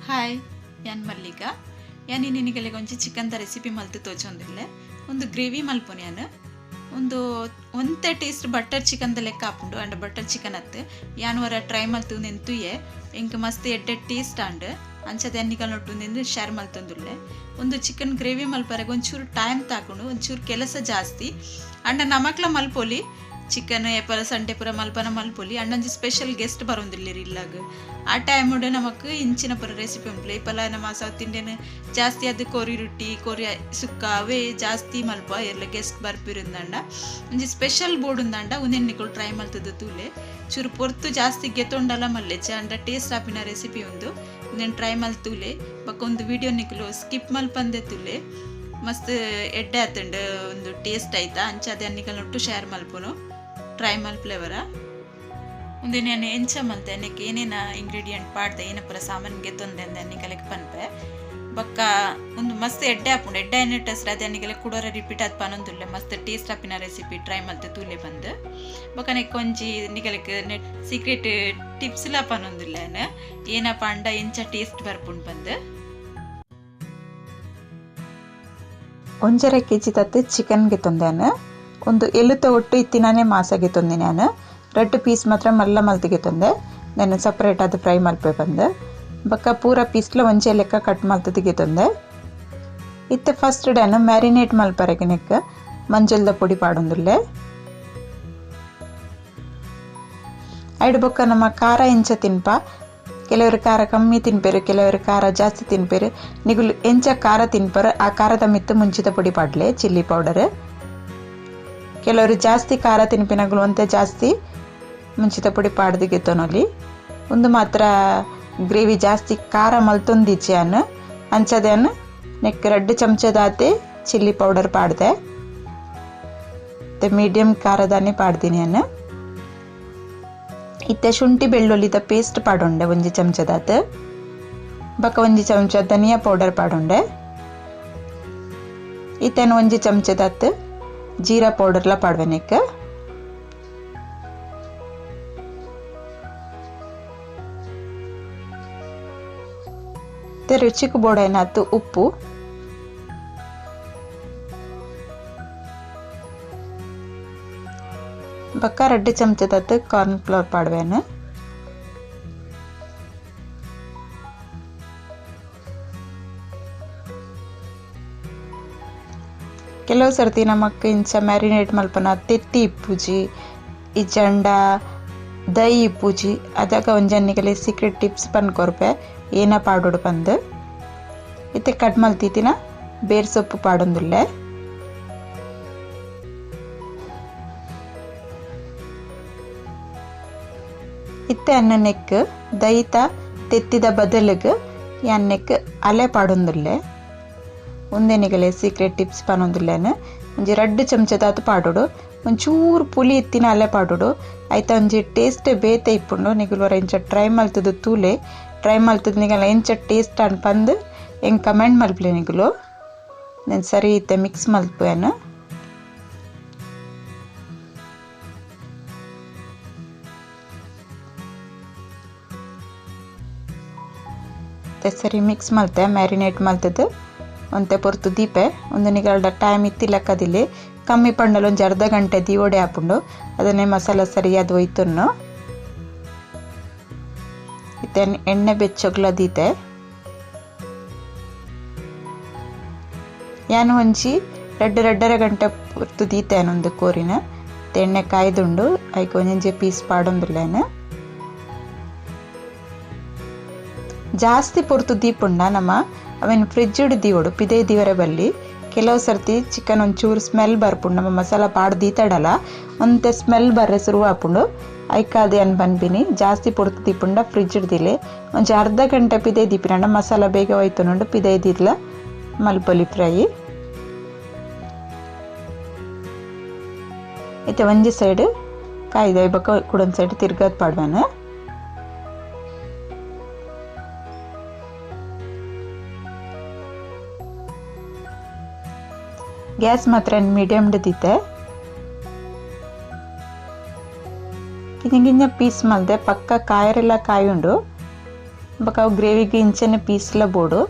Hi ಯಾನ್ ಮಲ್ಲಿಕಾ ಯಾನ್ ನಿನಗೆಲ್ಲ ಒಂಚಿ chicken recipe ಮಲ್ತು ತೋಚೊಂದಿಲ್ಲೆ ಒಂದು ಗ್ರೇವಿ ಮಲ್ಪೊನಿ ಯಾನ್ ಒಂದು ಒಂತೆ ಟೇಸ್ಟ್ ಬಟರ್ ಚಿಕನ್ ಲೆಕ್ಕ ಹಾಪುಂಡು ಅಂಡ್ ಬಟರ್ ಚಿಕನ್ ಅತ್ತೆ ಯಾನ್ ವರ ಟ್ರೈ ಮಲ್ತು ನೆಂತುಯೆ ಎಂಕ್ ಮಸ್ತ್ ಎಡ್ಡೆ ಟೇಸ್ಟ್ ಅಂಡ್ ಅಂಚದ ಎನ್ನಿಕಲ್ ನೊಟ್ಟು ಶೇರ್ ಮಲ್ತೊಂದುಲ್ಲೆ ಒಂದು ಚಿಕನ್ ಗ್ರೇವಿ ಮಲ್ಪರೆಗೆ ಒಂಚೂರು ಟೈಮ್ ತಾಕೊಂಡು ಒಂಚೂರು ಕೆಲಸ ಜಾಸ್ತಿ ಅಂಡ್ ನಮಕ್ಲ ಮಲ್ಪೊಲಿ ಚಿಕನ್ ಎಪ್ಪಲ ಸಂಡೆ ಪೂರ ಮಲ್ಪನ ಮಲ್ಪೊಲಿ ಅಂಡ್ ಒಂಜಿ ಸ್ಪೆಷಲ್ ಗೆಸ್ಟ್ ಬರೋಂದಿಲ್ಲೇರಿ ಇಲ್ಲಾಗ ಆ ಟೈಮ್ ಉಂಡೆ ನಮಕ್ ಇಂಚಿನ ಪೂರ ರೆಸಿಪಿ ಉಂಟ್ಲೆ ಇಪ್ಪಲ ನಮ್ಮ ಸೌತ್ ಇಂಡಿಯನ್ ಜಾಸ್ತಿ ಅದು ಕೊರಿ ರೊಟ್ಟಿ ಕೊರಿ ಸುಕ್ಕ ಅವೇ ಜಾಸ್ತಿ ಮಲ್ಪ ಎಲ್ಲ ಗೆಸ್ಟ್ ಬರ್ಪಿರಿಂದಂಡ ಒಂಜಿ ಸ್ಪೆಷಲ್ ಬೋರ್ಡ್ ಉಂದಂಡ ಉಂದೆನ್ನಿಕುಲು ಟ್ರೈ ಮಲ್ತದ್ದು ತೂಲೆ ಚೂರು ಪೊರ್ತು ಜಾಸ್ತಿ ಗೆತ್ತೊಂಡಲ ಮಲ್ಲೆಚ್ಚ ಅಂಡ ಟೇಸ್ಟ್ ಆಪಿನ ರೆಸಿಪಿ ಉಂದು ಉಂದೆನ್ ಟ್ರೈ ಮಲ್ತೂಲೆ ಬಕ್ಕ ಒಂದು ವಿಡಿಯೋ ನಿಕುಲು ಸ್ಕಿಪ್ ಮಲ್ಪಂದೆ ತೂಲೆ ಮಸ್ತ್ ಎಡ್ಡೆ ಆತಂಡು ಒಂದು ಟೇಸ್ಟ್ ಆಯ್ತಾ ಅಂಚ ಅನ್ನಿಕಲ್ ನೊಟ್ಟು ಶೇರ್ ಮಲ್ಪುನು ಟ್ರೈ ಮಲ್ಪ್ಲೆವರ ಮುಂದೆ ನಾನು ಎಂಚ ಮಲ್ತೆ ಅನ್ನಕ್ಕೆ ಏನೇನ ಇಂಗ್ರೀಡಿಯೆಂಟ್ ಪಾಡ್ದೆ ಏನಪ್ಪರ ಸಾಮಾನಿಗೆ ತೊಂದೆ ಅಂದೆ ಅನ್ನಿಕಲೆಗೆ ಪನ್ಪೆ ಬಕ್ಕ ಒಂದು ಮಸ್ತ್ ಎಡ್ಡೆ ಹಾಪುಂಡು ಎಡ್ಡೆ ಎಣ್ಣೆ ಟೆಸ್ಟ್ ಅದು ಅನ್ನಿಗೆಲ್ಲ ಕುಡೋರ ರಿಪೀಟ್ ಅದು ಪನೊಂದುಲ್ಲೆ ಮಸ್ತ್ ಟೇಸ್ಟ್ ಆಪಿನ ರೆಸಿಪಿ ಟ್ರೈ ಮಲ್ತೆ ತೂಲೆ ಬಂದು ಬಕ್ಕ ನೆಕ್ ಒಂಜಿ ನಿಗಲಕ್ಕೆ ನೆಟ್ ಸೀಕ್ರೆಟ್ ಟಿಪ್ಸ್ಲ ಪನೊಂದುಲ್ಲೆ ಏನಪ್ಪ ಅಂಡ ಎಂಚ ಟೇಸ್ಟ್ ಬರ್ಪುಂಡು ಬಂದು ಒಂಜರ ಕೆಜಿ ತತ್ತೆ ಚಿಕನ್ಗೆ ತೊಂದೇನು ಒಂದು ಎಳ್ಳು ಒಟ್ಟು ಇತ್ತಿನಾನೇ ಮಾಸಾಗೆ ತೊಂದೆ ನಾನು 2 ಪೀಸ್ ಮಾತ್ರ ಮಲ್ಲ ಮಲ್ತಿಗೆ ತೊಂದೆ ನಾನು ಸಪ್ರೇಟ್ ಅದು ಫ್ರೈ ಮಲ್ಪೆ ಬಂದೆ ಬಕ್ಕ ಪೂರ ಪೀಸ್ಲ ಒಂಚೆ ಲೆಕ್ಕ ಕಟ್ ಮಲ್ತದಿಗೆ ತೊಂದೆ ಇತ್ತೆ ಫಸ್ಟ್ ಡೇನು ಮ್ಯಾರಿನೇಟ್ ಮಲ್ಪರೆಗೆ ನೆಕ್ ಮಂಜಲ್ದ ಪೊಡಿ ಪಾಡೊಂದುಲ್ಲೆ ಐಡು ಬೊಕ್ಕ ನಮ್ಮ ಖಾರ ಎಂಚ ತಿನ್ಪ ಕೆಲವರು ಖಾರ ಕಮ್ಮಿ ತಿನ್ಪೇರು ಕೆಲವರು ಖಾರ ಜಾಸ್ತಿ ತಿನ್ಪೇರು ನಿಗುಲು ಎಂಚ ಖಾರ ತಿನ್ಪರು ಆ ಖಾರದ ಮಿತ್ತು ಮುಂಚಿತ ಪೊಡಿ ಪಾಡ್ಲೆ ಚಿಲ್ಲಿ ಪೌಡರ್ ಕೆಲವರು ಜಾಸ್ತಿ ಖಾರ ತಿನ್ಪಿನಗಳು ಅಂತೆ ಜಾಸ್ತಿ ಮುಂಚಿತ ಪುಡಿ ಪಾಡ್ದಿಗೆ ತೊನೊಲಿ ಒಂದು ಮಾತ್ರ ಗ್ರೇವಿ ಜಾಸ್ತಿ ಖಾರ ಮಲ್ತೊಂದಿಚ್ಚೆ ಅನ್ನು ಅಂಚದೇನು ನೆಕ್ 2 ಚಮಚದಾತೆ ಚಿಲ್ಲಿ ಪೌಡರ್ ಪಾಡ್ದೆ ಮೀಡಿಯಂ ಖಾರದಾನೆ ಪಾಡ್ತೀನಿ ಅನ್ನು ಇತ್ತೆ ಶುಂಠಿ ಬೆಳ್ಳುಳ್ಳಿದ ಪೇಸ್ಟ್ ಪಾಡೊಂಡೆ 1 ಚಮಚದಾತ ಬಕ್ಕ 1 ಚಮಚ ಧನಿಯಾ ಪೌಡರ್ ಪಾಡೊಂಡೆ ಇತ್ತೇನು 1 ಚಮಚದಾತ ಜೀರಾ ಪೌಡರ್ಲ ಪಾಡ್ವೆನೆಕ್ ರುಚಿಗೆ ಬೋಡೇನಾತು ಉಪ್ಪು ಬಕ್ಕ 2 ಚಮಚದಾತು ಕಾರ್ನ್ ಫ್ಲೋರ್ ಪಾಡ್ವೇನು ಕೆಲವು ಸರ್ತಿ ನಮಕ್ ಇಂಚ ಮ್ಯಾರಿನೇಟ್ ಮಲ್ಪನ ತೆತ್ತಿ ಇಪ್ಪುಜಿ ಈ ಜಂಡ ದಹಿ ಇಪ್ಪುಜಿ ಅದಾಗ ಒಂಜನ್ನಿಗಲೆ ಸೀಕ್ರೆಟ್ ಟಿಪ್ಸ್ ಪನ್ ಕೊರ್ಪೆ ಏನ ಪಾಡೋಡು ಬಂದು ಇತ್ತೆ ಕಟ್ ಮಲ್ತಿತ್ತಿನ ಬೇರ್ ಸೊಪ್ಪು ಪಾಡೊಂದುಲ್ಲೆ ಇತ್ತೆ ಅನ್ನ ನೆಕ್ ದಹಿತ ತೆತ್ತಿದ ಬದಲಿಗೆ ಯಾನ್ ನೆಕ್ ಅಲೆ ಪಾಡೊಂದುಲ್ಲೆ ಒಂದೇನಿಗಲೆ ಸೀಕ್ರೆಟ್ ಟಿಪ್ಸ್ ಪನೊಂದುಲ್ಲೇನು ಒಂಜಿ 2 ಚಮಚದಾತು ಪಾಡೋಡು ಒಂಚೂರು ಪುಲಿ ಇತ್ತಿನ ಅಲೆ ಪಾಡೋಡು ಆಯ್ತಾ ಒಂಜಿ ಟೇಸ್ಟ್ ಬೇತೆ ಇಪ್ಪುಂಡು ನಿಗುಲ್ವರ ಎಂಚ ಟ್ರೈ ಮಲ್ತದು ತೂಲೆ ಟ್ರೈ ಮಲ್ತದ ನಿಗಲ ಎಂಚ ಟೇಸ್ಟ್ ಅನ್ ಪಂದು ಹೆಂಗೆ ಕಮೆಂಟ್ ಮಲ್ಪಲೆ ನಿಗುಲು ನಾನು ಸರಿ ಇತ್ತೆ ಮಿಕ್ಸ್ ಮಲ್ಪೇನು ಸರಿ ಮಿಕ್ಸ್ ಮಲ್ತೆ ಮ್ಯಾರಿನೇಟ್ ಮಲ್ತದ್ದು ಒಂತೆ ಪೊರ್ತು ದೀಪೆ ಒಂದು ನಿಗಲ್ಡ ಟೈಮ್ ಇತ್ತಿ ಲೆಕ್ಕದಿಲ್ಲಿ ಕಮ್ಮಿ ಪಂಡಲು ಒಂಜಿ ಅರ್ಧ ಗಂಟೆ ದೀವೊಡೆ ಹಾಪುಂಡು ಅದನ್ನೇ ಮಸಾಲ ಸರಿಯಾದ ಒಯ್ತುನ್ನು ಇತ್ತೆ ಎಣ್ಣೆ ಬೆಚ್ಚೊಗ್ಲ ದೀತೆ ಯಾನು ಒಂಜಿ 2.5 ಗಂಟೆ ಪೊರ್ತು ದೀತೇನು ಒಂದು ಕೋರಿನ ಎಣ್ಣೆ ಕಾಯ್ದುಂಡು ಐಕೆ ಒಂಜಿ ಪೀಸ್ ಪಾಡೊಂದುಲ್ಲೇನು ಜಾಸ್ತಿ ಪೊರ್ತು ದೀಪುಂಡ ನಮ್ಮ ಅವೇನು ಫ್ರಿಜ್ ದೀವೋಡು ಪಿದೆ ದೀವರೆ ಬಲ್ಲಿ ಕೆಲವು ಸರ್ತಿ ಚಿಕನ್ ಒಂಚೂರು ಸ್ಮೆಲ್ ಬರ್ಪುಂಡು ನಮ್ಮ ಮಸಾಲ ಪಾಡು ದೀತಾಡಲ್ಲ ಒಂತೆ ಸ್ಮೆಲ್ ಬರ್ರೆ ಶುರು ಹಾಪುಂಡು ಐಕಾದೆ ಅನ್ ಬನ್ಬಿನಿ ಜಾಸ್ತಿ ಪೊರ್ತು ದೀಪುಂಡ ಫ್ರಿಜ್ ದಿಲೆ ಒಂಚ ಅರ್ಧ ಗಂಟೆ ಪಿದೆ ದೀಪಿನಂಡ ಮಸಾಲ ಬೇಗ ಹೋಯ್ತು ಪಿದೆ ದೀರ್ಲ ಮಲ್ಪೊಲಿ ಫ್ರೈ ಐತೆ ಒಂಜಿ ಸೈಡ್ ಕಾಯ್ದೆ ಬಕ್ಕ ಕುಡೊಂದು ಸೈಡ್ ತಿರ್ಗದ್ ಪಾಡ್ವೇನು ಗ್ಯಾಸ್ ಮಾತ್ರ ಮೀಡಿಯಂ ದೀತೆ ಕಿಂಜ ಪೀಸ್ ಮಲ್ದೆ ಪಕ್ಕ ಕಾಯರೆಲ್ಲ ಕಾಯುಂಡು ಬೊಕ ಅವು ಗ್ರೇವಿಗೆ ಇಂಚನೆ ಪೀಸ್ಲ ಬೋಡು.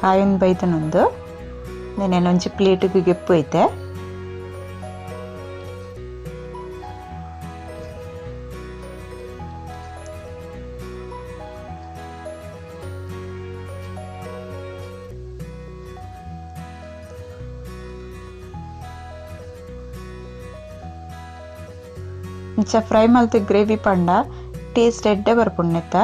ಕಾಯಿನ ಬೈದನೊಂದು ನೆನೊಂಜಿ ಪ್ಲೇಟಿಗೆ ಗೆಪ್ಪು ಐತೆ. ಇಂಚ ಫ್ರೈ ಮಲ್ತು ಗ್ರೇವಿ ಪಂಡ ಟೇಸ್ಟ್ ಎಡ್ಡೆ ಬರ್ಪುಣ್ಣೆತ್ತ.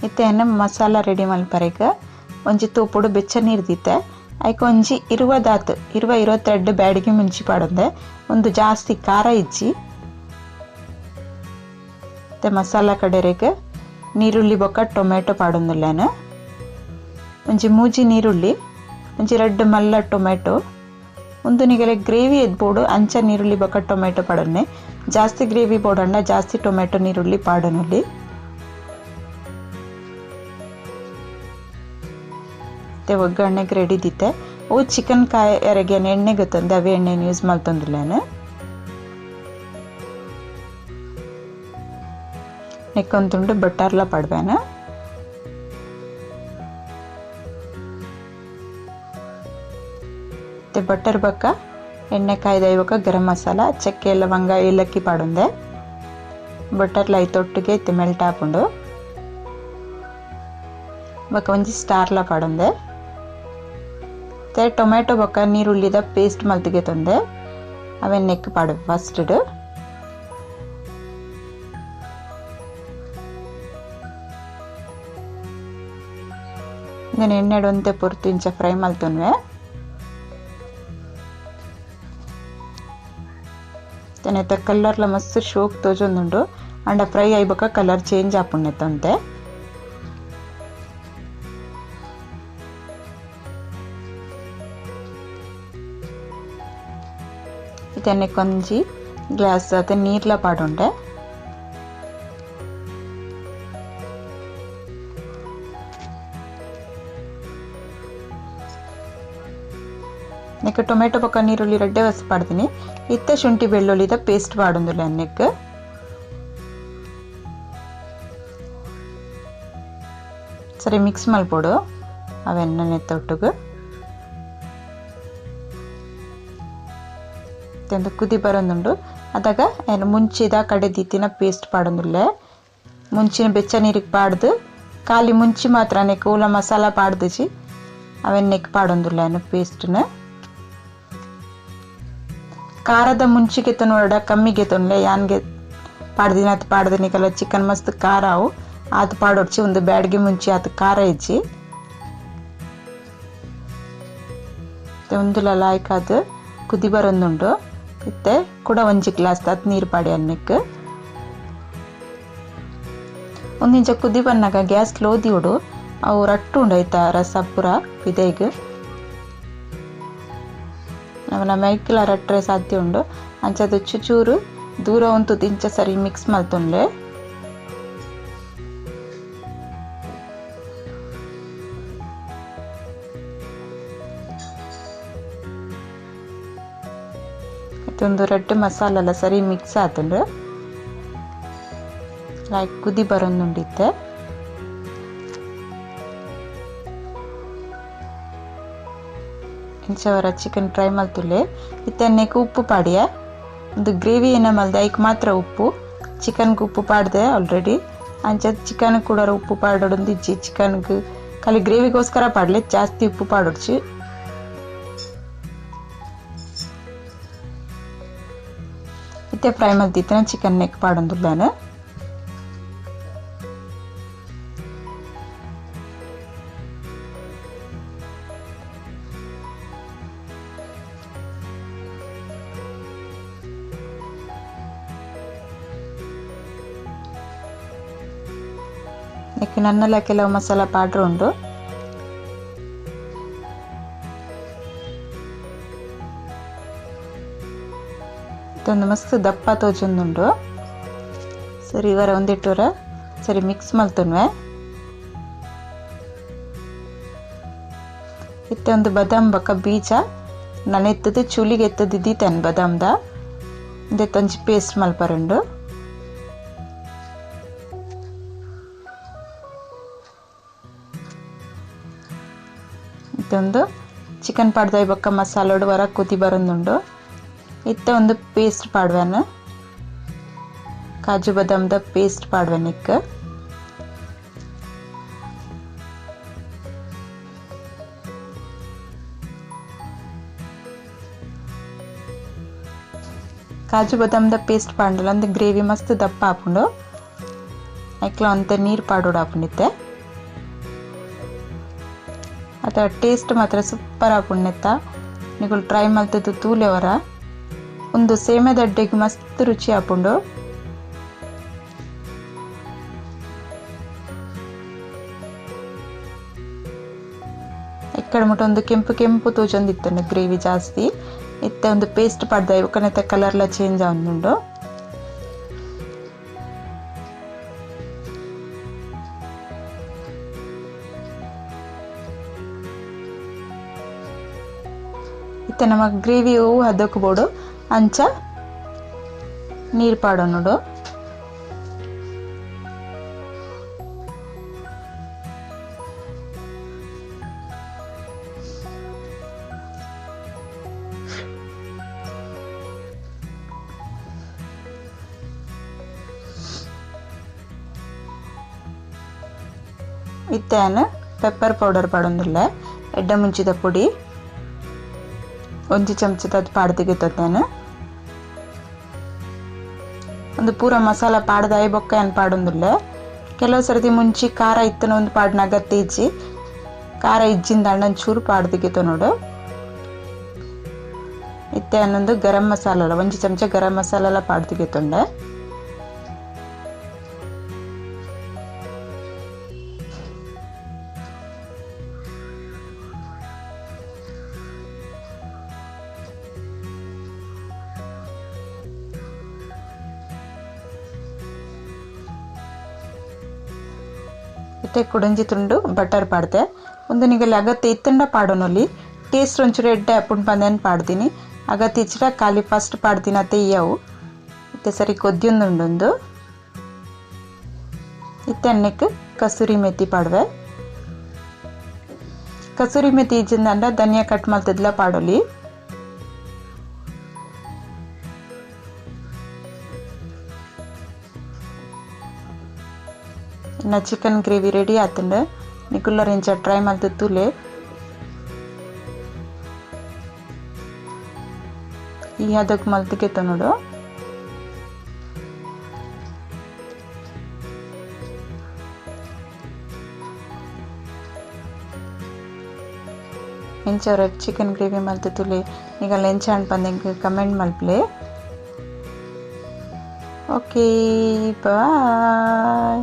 ಇತ್ತೇನು ಮಸಾಲ ರೆಡಿ ಮಲ್ಪರೆಗ ಒಂಜಿ ತೂಪುಡು ಬೆಚ್ಚ ನೀರು ದೀತೆ ಐಕೆ ಒಂಜಿ 22 ಬ್ಯಾಡಿಗೆ ಮುಂಚಿ ಪಾಡೊಂದೆ ಒಂದು ಜಾಸ್ತಿ ಖಾರ ಇಜ್ಜಿ ಮತ್ತೆ ಮಸಾಲ ಕಡೆರೆಗೆ ನೀರುಳ್ಳಿ ಬೊಕ್ಕ ಟೊಮೆಟೊ ಪಾಡೊಂದುಲ್ಲೇನು ಒಂಜಿ ಮೂಜಿ ನೀರುಳ್ಳಿ ಒಂಜಿ 2 ಮಲ್ಲ ಟೊಮೆಟೊ ಒಂದು ನಿಗಲೆ ಗ್ರೇವಿ ಎದ್ಬೋಡು ಅಂಚ ನೀರುಳ್ಳಿ ಬೊಕ್ಕ ಟೊಮೆಟೊ ಪಾಡೊನ್ನೆ ಜಾಸ್ತಿ ಗ್ರೇವಿ ಬೋಡಂಡ ಜಾಸ್ತಿ ಟೊಮೆಟೊ ನೀರುಳ್ಳಿ ಪಾಡೊನುಲ್ಲಿ. ಒಗ್ಗರಣೆಗೆ ರೆಡಿ ದಿತ್ತೆ ಓ ಚಿಕನ್ ಕಾಯಿ ಎರಗೆ ಎಣ್ಣೆ ಗೊತ್ತಂದೆ ಅವೇ ಎಣ್ಣೆನ ಯೂಸ್ ಮಾಡ್ತಂದಿಲ್ಲೇನು. ನೆಕ್ಕೊಂತುಂಡು ಬಟರ್ಲ ಪಡ್ಬೇನ ಮತ್ತೆ ಬಟರ್ ಬಕ್ಕ ಎಣ್ಣೆ ಕಾಯ್ದ ಇವಾಗ ಗರಂ ಮಸಾಲ ಚಕ್ಕೆ ಲವಂಗ ಏಲಕ್ಕಿ ಪಾಡೊಂದೆ ಬಟರ್ಲ ಐತೊಟ್ಟಿಗೆ ಇತ್ತೆ ಮೆಲ್ಟ್ ಹಾಕೊಂಡು ಬಕ್ಕ ಒಂಜಿ ಸ್ಟಾರ್ಲ ಪಾಡೊಂದೆ ಟೊಮೆಟೊ ಬೊಕ್ಕ ನೀರುಳ್ಳಿದ ಪೇಸ್ಟ್ ಮಲ್ತಿಗೆ ತೊಂದೆ ಅವೆನ್ ನೆಕ್ ಪಾಡು ಫಸ್ಟ್ నేను ಎಣ್ಣೆಡೊಂತೆ ಪೊರ್ತು ಇಂಚ ಫ್ರೈ ಮಲ್ತೊನ್ವೆ ತೆನೆತ ಕಲರ್ಲ ಮಸ್ತ್ ಶೋಕ್ ತೋಜೊಂದುಂಡು ಅಂಡ ಫ್ರೈ ಆಯ್ಬಕ ಕಲರ್ ಚೇಂಜ್ ಆಪುಣ್ಣೆತ್ತಂತೆ. ಇದನ್ನೇ ಕೊಂಜಿ ಗ್ಲಾಸ್ ಅದ ನೀರ್ಲ ಪಾಡುಂಡೆ ನೆಕ್ ಟೊಮೆಟೊ ಪಕ್ಕ ನೀರುಳ್ಳಿ ರೆಡ್ಡೆ ವಸ್ತು ಪಾಡ್ತೀನಿ ಇತ್ತ ಶುಂಠಿ ಬೆಳ್ಳುಳ್ಳಿದ ಪೇಸ್ಟ್ ಪಾಡೊಂದುಲ್ಲೆ ಅನ್ನೆಕ್ ಸರಿ ಮಿಕ್ಸ್ ಮಲ್ಪೊಡು ಅವೆನ್ನ ತೊಟ್ಟುಗು ಒಂದು ಕುದಿ ಬರೋದುಂಡು ಅದಾಗ ಏನು ಮುಂಚಿದ ಕಡೆ ದಿತ್ತಿನ ಪೇಸ್ಟ್ ಪಾಡೊಂದುಲ್ಲೆ ಮುಂಚಿನ ಬೆಚ್ಚ ನೀರಿಗೆ ಪಾಡ್ದು ಖಾಲಿ ಮುಂಚಿ ಮಾತ್ರನೇ ಕೂಲ ಮಸಾಲ ಪಾಡ್ದಿಜಿ ಅವೆನ್ನೆಕ್ ಪಾಡೊಂದುಲ್ಲೆ ಏನು ಪೇಸ್ಟ್ನ ಖಾರದ ಮುಂಚಿಗೆ ನೋಡ ಕಮ್ಮಿಗೆ ತೊನ್ಲೆ ಯಾನ್ಗೆ ಪಾಡ್ದಿನ ಅದು ಪಾಡ್ದಿನಿಕಲ್ಲ ಚಿಕನ್ ಮಸ್ತ್ ಖಾರ ಅವು ಅದು ಪಾಡೊಡ್ಚಿ ಒಂದು ಬ್ಯಾಡ್ಗೆ ಮುಂಚಿ ಅದು ಖಾರ ಇಜ್ಜಿ ಒಂದು ಲಾಯ್ಕ್ ಅದು ಕುದಿ ಬರೋದುಂಡು ಇತ್ತೆ ಕೂಡ ಒಂಜಿ ಗ್ಲಾಸ್ ತತ್ ನೀರು ಪಾಡಿ ಅನ್ನಕ್ಕೆ ಒಂದಿಂಚ ಕುದಿ ಬನ್ನಾಗ ಗ್ಯಾಸ್ ಸ್ಲೋ ದಿಯೋಡು ಅವು ರಟ್ಟು ಉಂಡಾಯ್ತಾ ರಸ ಪೂರ ವಿದೆಗ್ ನಮ್ಮನ ಮೈಕ್ಲ ರಟ್ರೆ ಸಾಧ್ಯ ಉಂಡು ಅಂಚದು ಚೂರು ದೂರ ಒಂದು ಇಂಚ ಸರಿ ಮಿಕ್ಸ್ ಮಲ್ತೊನ್ಲೆ ಒಂದು ರೆಡ್ ಮಸಾಲ ಎಲ್ಲ ಸರಿ ಮಿಕ್ಸ್ ಆತಂಡು ಲೈಕ್ ಕುದಿ ಬರೋದುಂಡಿತ್ತೆ ಇಂಚವರ ಚಿಕನ್ ಫ್ರೈ ಮಲ್ತುಲ್ಲೆ ಇತ್ತೆನ್ನೆಕ್ ಉಪ್ಪು ಪಾಡಿಯ ಒಂದು ಗ್ರೇವಿ ಏನ ಮಲ್ದೆ ಐಕ್ ಮಾತ್ರ ಉಪ್ಪು ಚಿಕನ್ಗೆ ಉಪ್ಪು ಪಾಡ್ದೆ ಆಲ್ರೆಡಿ ಅಂಚ ಚಿಕನ್ ಕೂಡ ಉಪ್ಪು ಪಾಡೊಂದು ಇಜ್ಜಿ ಚಿಕನ್ಗೆ ಖಾಲಿ ಗ್ರೇವಿಗೋಸ್ಕರ ಪಾಡ್ಲೆ ಜಾಸ್ತಿ ಉಪ್ಪು ಪಾಡೊಡ್ಚಿ ಇತ್ತೆ ಫ್ರೈ ಮಲ್ತಿತ್ತಿನ ಚಿಕನ್ ನೆಕ್ ಪಾಡೊಂದುಲ್ಲೇನು ನೆಕ್ ನನ್ನೆಲ್ಲ ಕೆಲವು ಮಸಾಲ ಪೌಡ್ರ್ ಉಂಡು ಇದೊಂದು ಮಸ್ತ್ ದಪ್ಪ ತೋಜೊಂದುಂಡು. ಸರಿ ಇವರ ಒಂದಿಟ್ಟೂರ ಸರಿ ಮಿಕ್ಸ್ ಮಲ್ತುನ್ವೆ. ಇತ್ತೆ ಒಂದು ಬದಾಮ್ ಬೊಕ ಬೀಜ ನಾನು ಎತ್ತದು ಚೂಲಿಗೆ ಎತ್ತದು ಇದ್ದೀತೇನೆ ಬದಾಮ್ದ ಇದೊಂದು ಪೇಸ್ಟ್ ಮಲ್ಪರುಂಡು. ಇದೊಂದು ಚಿಕನ್ ಪಾಡ್ದಾಯಿ ಬೊಕ್ಕ ಮಸಾಲೋಡು ಹೊರ ಕೂತಿ ಬರೊಂದುಂಡು. ಇತ್ತೆ ಒಂದು ಪೇಸ್ಟ್ ಪಾಡ್ವೆನು ಕಾಜು ಬದಾಮ್ದ ಪೇಸ್ಟ್ ಪಾಡ್ವೆನಿಕ್. ಕಾಜು ಬದಾಮ್ದ ಪೇಸ್ಟ್ ಪಾಂಡಲ ಒಂದು ಗ್ರೇವಿ ಮಸ್ತ್ ದಪ್ಪ ಹಾಪುಂಡು ಐಕ್ಲ ಒಂತೆ ನೀರು ಪಾಡೋಡು ಹಾಪುಂಡಿತ್ತೆ. ಅದ ಟೇಸ್ಟ್ ಮಾತ್ರ ಸೂಪರ್ ಹಾಪುಂಡೆತ್ತ. ನಿಗುಲು ಟ್ರೈ ಮಲ್ತದ್ದು ತೂಲೆವರ ಒಂದು ಸೇಮೆ ದಡ್ಡೆಗೆ ಮಸ್ತ್ ರುಚಿ ಹಾಪುಂಡು. ఇక్కడ ಮುಟ ಒಂದು ಕೆಂಪು ಕೆಂಪು ತೋಜೊಂದಿತ್ತಂಡು ಗ್ರೇವಿ ಜಾಸ್ತಿ. ಇತ್ತೆ ಒಂದು ಪೇಸ್ಟ್ ಪಾಡ್ದ ಇವಕ್ಕನೆತ್ತ ಕಲರ್ಲ ಚೇಂಜ್ ಆವೊಂದುಂಡು. ಇತ್ತೆ ನಮ್ಮ ಗ್ರೇವಿ ಹೂ ಹದಕ್ಕೆ ಬೋಡು ಅಂಚ ನೀರು ಪಾಡೋನುಡು. ಇತ್ತೇನು ಪೆಪ್ಪರ್ ಪೌಡರ್ ಪಾಡೊಂದುಲ್ಲ ಎಡ್ಡ ಮುಂಚಿದ ಪುಡಿ ಒಂಜಿ ಚಮಚದ ಪಾಡ್ದಿಗೆ ತೊತ್ತೇನು. ಒಂದು ಪೂರ ಮಸಾಲ ಪಾಡ್ದಾಯಿ ಬೊಕ್ಕ ಏನು ಪಾಡೊಂದುಲ್ಲ. ಕೆಲವು ಸರ್ತಿ ಮುಂಚಿ ಖಾರ ಇತ್ತನ ಒಂದು ಪಾಡ್ನ ಅಗತ್ಯ ಇಜ್ಜಿ ಖಾರ ಇಜ್ಜಿಂದ ಅಣ್ಣನ ಚೂರು ಪಾಡ್ದಿಗೆ ನೋಡು. ಇತ್ತೆ ಅನ್ನೊಂದು ಗರಂ ಮಸಾಲ ಒಂಜಿ ಚಮಚ ಗರಂ ಮಸಾಲ ಪಾಡ್ದಿಗೆ ತೊಂಡೆ. ಇತ್ತೆ ಕುಡಂಜಿ ತುಂಡು ಬಟರ್ ಪಾಡ್ದೆ ಒಂದು ನಿಗಲ್ಲಿ ಅಗತ್ಯ ಇತ್ತಂಡ ಪಾಡೋನಲ್ಲಿ ಟೇಸ್ಟ್ ಒಂಚೂರು ಎಡ್ಡೆ ಅಪ್ಪುಂಡು ಪಂದೇನು ಪಾಡ್ತೀನಿ ಅಗತ್ಯ ಇಚ್ಚಿರ ಖಾಲಿ ಫಸ್ಟ್ ಪಾಡ್ತೀನಿ ಅತ್ತೆ ಇಯವು. ಇತ್ತೆ ಸರಿ ಕೊದ್ಯೊಂದುಂಡೊಂದು ಇತ್ತೆ ಅನ್ನಕ್ಕೆ ಕಸೂರಿ ಮೆಥಿ ಪಾಡ್ವೆ. ಕಸೂರಿ ಮೆಥಿ ಇಜ್ಜಿಂದ ಧನಿಯಾ ಕಟ್ ಮಲ್ತದ್ಲ ಪಾಡೋಲಿ. ಇನ್ನು ಚಿಕನ್ ಗ್ರೇವಿ ರೆಡಿ ಆತಂಡ ನಿಕುಲ್ಲ ರೆಂಚ ಟ್ರೈ ಮಲ್ತು ತೂಲೆ. ಈ ಅದಕ್ಕೆ ಮಲ್ತಿಗೆ ನೋಡು. ಎಂಚವ್ರ ಚಿಕನ್ ಗ್ರೇವಿ ಮಲ್ತು ತೂಲೆ ಈಗ ಲೆಂಚ ಅನ್ಪಂದಂಗೆ ಕಮೆಂಟ್ ಮಲ್ಪ್ಲೆ. Okay bye.